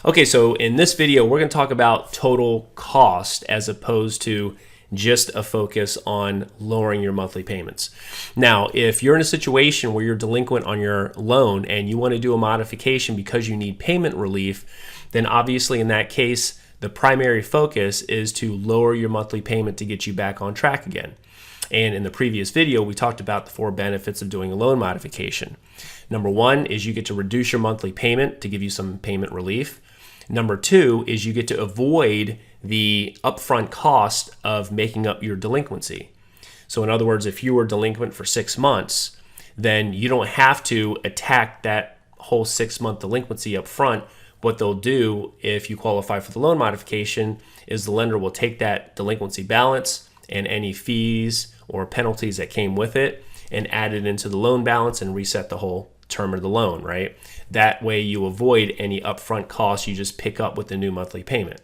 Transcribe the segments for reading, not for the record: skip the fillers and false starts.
Okay, so in this video, we're going to talk about total cost as opposed to just a focus on lowering your monthly payments. Now, if you're in a situation where you're delinquent on your loan and you want to do a modification because you need payment relief, then obviously in that case, the primary focus is to lower your monthly payment to get you back on track again. And in the previous video, we talked about the 4 benefits of doing a loan modification. Number 1 is you get to reduce your monthly payment to give you some payment relief. Number 2 is you get to avoid the upfront cost of making up your delinquency. So in other words, if you were delinquent for 6 months, then you don't have to attack that whole 6-month delinquency up front. What they'll do if you qualify for the loan modification is the lender will take that delinquency balance and any fees or penalties that came with it and add it into the loan balance and reset the whole term of the loan, right? That way you avoid any upfront costs you just pick up with the new monthly payment.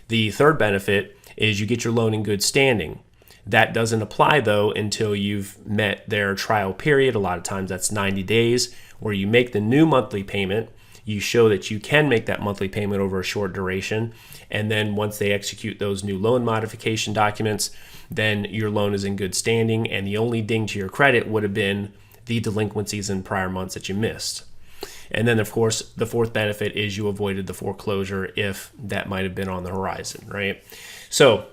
The third benefit is you get your loan in good standing. That doesn't apply though until you've met their trial period. A lot of times that's 90 days where you make the new monthly payment. You show that you can make that monthly payment over a short duration. And then once they execute those new loan modification documents, then your loan is in good standing. And the only ding to your credit would have been the delinquencies in prior months that you missed. And then, of course, the fourth benefit is you avoided the foreclosure if that might have been on the horizon, right? So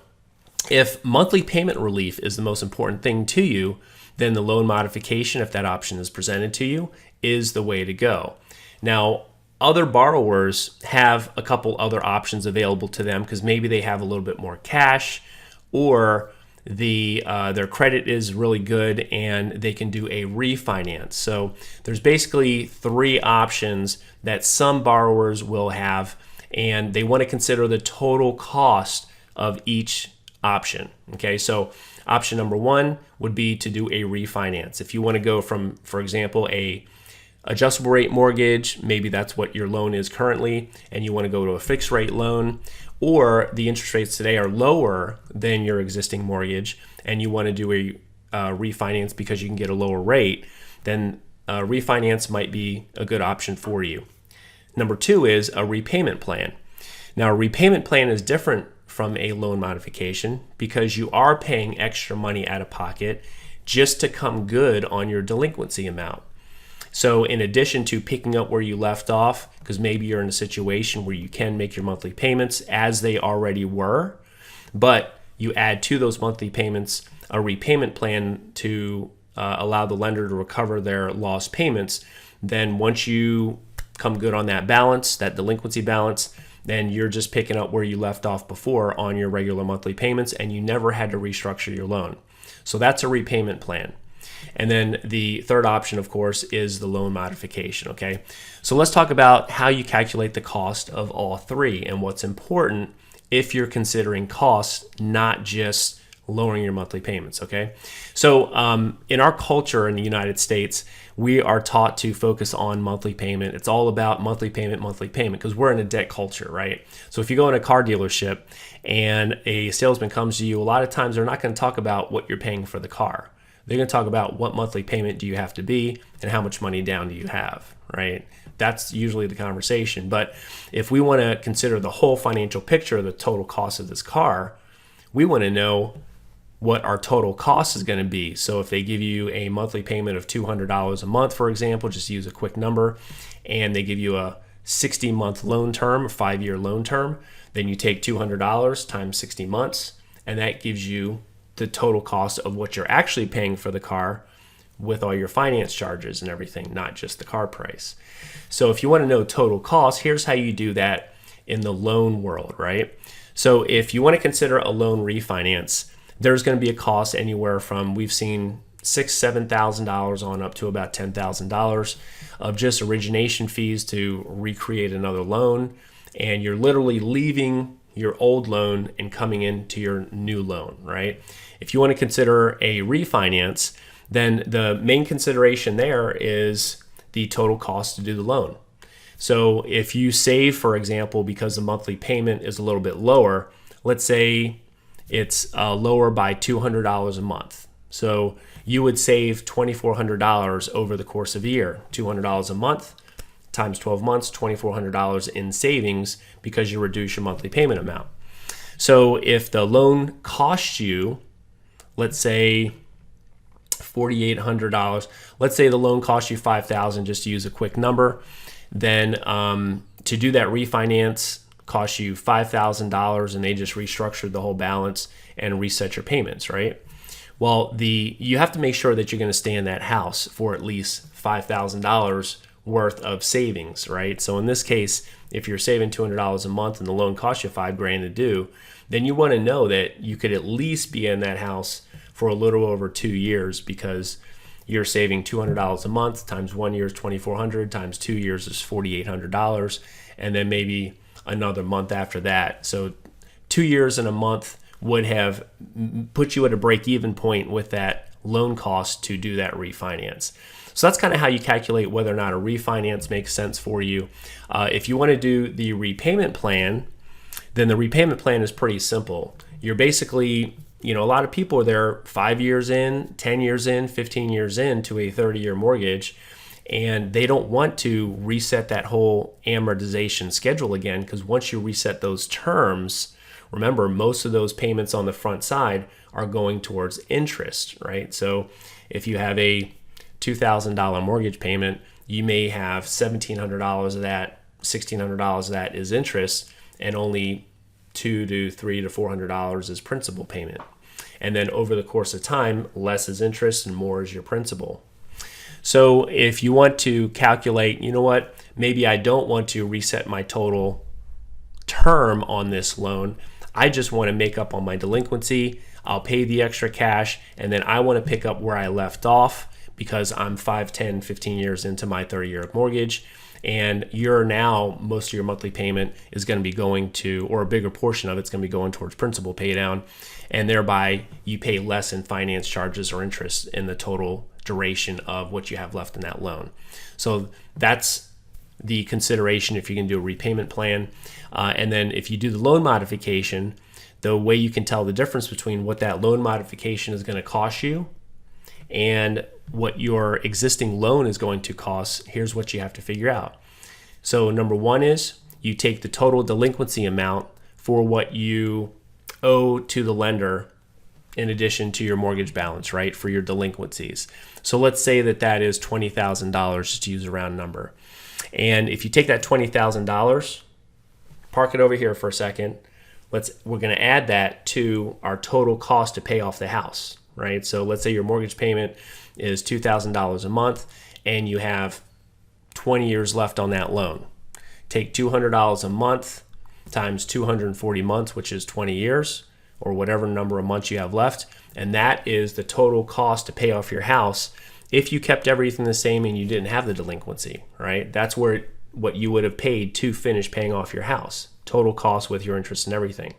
if monthly payment relief is the most important thing to you, then the loan modification, if that option is presented to you, is the way to go. Now, other borrowers have a couple other options available to them because maybe they have a little bit more cash or their credit is really good and they can do a refinance. So there's basically 3 options that some borrowers will have, and they want to consider the total cost of each option. Okay, so option number 1 would be to do a refinance. If you want to go from, for example, a adjustable rate mortgage, maybe that's what your loan is currently, and you want to go to a fixed rate loan, or the interest rates today are lower than your existing mortgage and you want to do a refinance because you can get a lower rate, then refinance might be a good option for you. Number 2 is a repayment plan. Now, a repayment plan is different from a loan modification because you are paying extra money out of pocket just to come good on your delinquency amount. So in addition to picking up where you left off, because maybe you're in a situation where you can make your monthly payments as they already were, but you add to those monthly payments a repayment plan to allow the lender to recover their lost payments, then once you come good on that balance, that delinquency balance, then you're just picking up where you left off before on your regular monthly payments and you never had to restructure your loan. So that's a repayment plan. And then the third option, of course, is the loan modification, okay? So let's talk about how you calculate the cost of all 3 and what's important if you're considering costs, not just lowering your monthly payments, okay? So in our culture in the United States, we are taught to focus on monthly payment. It's all about monthly payment, because we're in a debt culture, right? So if you go in a car dealership and a salesman comes to you, a lot of times they're not going to talk about what you're paying for the car. They're going to talk about what monthly payment do you have to be and how much money down do you have, right? That's usually the conversation. But if we want to consider the whole financial picture of the total cost of this car, we want to know what our total cost is going to be. So if they give you a monthly payment of $200 a month, for example, just use a quick number, and they give you a 60-month loan term, a 5-year loan term, then you take $200 times 60 months, and that gives you the total cost of what you're actually paying for the car with all your finance charges and everything, not just the car price. So if you want to know total cost, here's how you do that in the loan world, right? So if you want to consider a loan refinance, there's going to be a cost anywhere from, we've seen $6,000, $7,000 on up to about $10,000 of just origination fees to recreate another loan. And you're literally leaving your old loan and coming into your new loan, right? If you want to consider a refinance, then the main consideration there is the total cost to do the loan. So if you save, for example, because the monthly payment is a little bit lower, let's say it's lower by $200 a month. So you would save $2,400 over the course of a year, $200 a month times 12 months, $2,400 in savings because you reduce your monthly payment amount. So if the loan costs you, let's say $4,800, let's say the loan costs you $5,000, just to use a quick number, then to do that refinance costs you $5,000 and they just restructured the whole balance and reset your payments, right? Well, you have to make sure that you're going to stay in that house for at least $5,000 worth of savings, right? So in this case, if you're saving $200 a month and the loan costs you $5,000 to do, then you want to know that you could at least be in that house for a little over 2 years, because you're saving $200 a month times 1 year is $2,400 times 2 years is $4,800, and then maybe another month after that. So 2 years and a month would have put you at a break-even point with that loan cost to do that refinance. So that's kind of how you calculate whether or not a refinance makes sense for you. If you want to do the repayment plan, then the repayment plan is pretty simple. You're basically, a lot of people are there 5 years in, 10 years in, 15 years in to a 30-year mortgage, and they don't want to reset that whole amortization schedule again, because once you reset those terms, remember, most of those payments on the front side are going towards interest, right? So if you have a $2,000 mortgage payment, you may have $1,700 of that, $1,600 of that is interest, and only $200 to $300 to $400 is principal payment. And then over the course of time, less is interest and more is your principal. So if you want to calculate, maybe I don't want to reset my total term on this loan. I just want to make up on my delinquency. I'll pay the extra cash, and then I want to pick up where I left off, because I'm 5, 10, 15 years into my 30-year mortgage, and most of your monthly payment is going to be going to, or a bigger portion of it's going to be going towards principal pay down, and thereby you pay less in finance charges or interest in the total duration of what you have left in that loan. So that's the consideration if you can do a repayment plan. And then if you do the loan modification, the way you can tell the difference between what that loan modification is going to cost you and what your existing loan is going to cost, here's what you have to figure out. So number one is you take the total delinquency amount for what you owe to the lender in addition to your mortgage balance, right, for your delinquencies. So let's say that is $20,000, just to use a round number. And if you take that $20,000, park it over here for a second, we're going to add that to our total cost to pay off the house, right? So let's say your mortgage payment is $2,000 a month and you have 20 years left on that loan. Take $200 a month times 240 months, which is 20 years, or whatever number of months you have left, and that is the total cost to pay off your house if you kept everything the same and you didn't have the delinquency, right? That's what you would have paid to finish paying off your house, total cost with your interest and everything.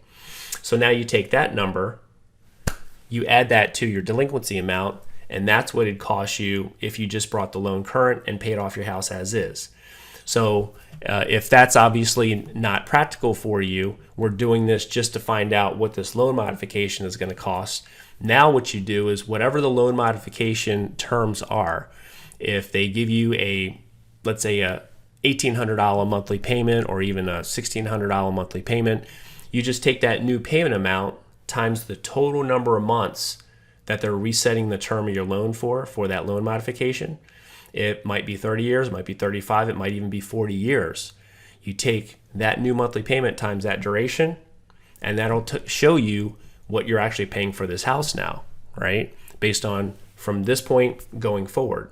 So now you take that number, you add that to your delinquency amount, and that's what it costs you if you just brought the loan current and paid off your house as is. So if that's obviously not practical for you, we're doing this just to find out what this loan modification is going to cost. Now what you do is whatever the loan modification terms are, if they give you let's say a $1,800 monthly payment or even a $1,600 monthly payment, you just take that new payment amount times the total number of months that they're resetting the term of your loan for that loan modification. It might be 30 years, it might be 35, it might even be 40 years. You take that new monthly payment times that duration, and that'll show you what you're actually paying for this house now, right? Based on from this point going forward.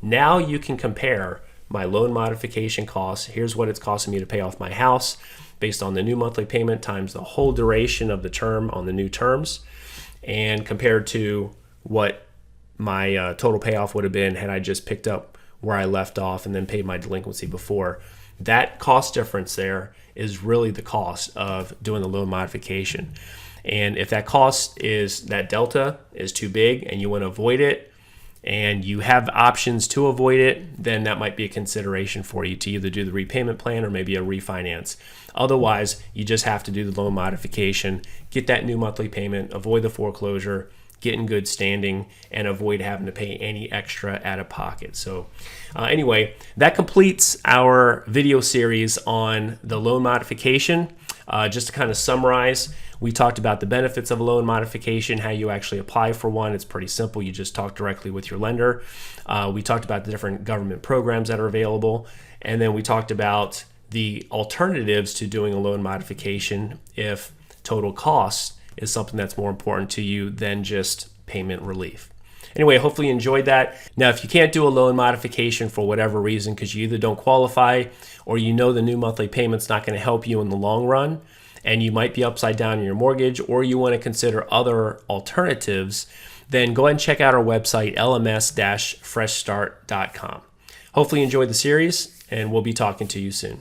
Now you can compare my loan modification costs. Here's what it's costing me to pay off my house based on the new monthly payment times the whole duration of the term on the new terms, and compared to what my total payoff would have been had I just picked up where I left off and then paid my delinquency before. That cost difference there is really the cost of doing the loan modification. And if that that delta is too big and you want to avoid it, and you have options to avoid it, then that might be a consideration for you to either do the repayment plan or maybe a refinance. Otherwise, you just have to do the loan modification, get that new monthly payment, avoid the foreclosure, get in good standing, and avoid having to pay any extra out of pocket. So anyway, that completes our video series on the loan modification. Just to kind of summarize, we talked about the benefits of a loan modification, how you actually apply for one. It's pretty simple. You just talk directly with your lender. We talked about the different government programs that are available. And then we talked about the alternatives to doing a loan modification if total cost is something that's more important to you than just payment relief. Anyway, hopefully you enjoyed that. Now, if you can't do a loan modification for whatever reason, because you either don't qualify or you know the new monthly payment's not going to help you in the long run, and you might be upside down in your mortgage, or you want to consider other alternatives, then go ahead and check out our website, lms-freshstart.com. Hopefully you enjoyed the series, and we'll be talking to you soon.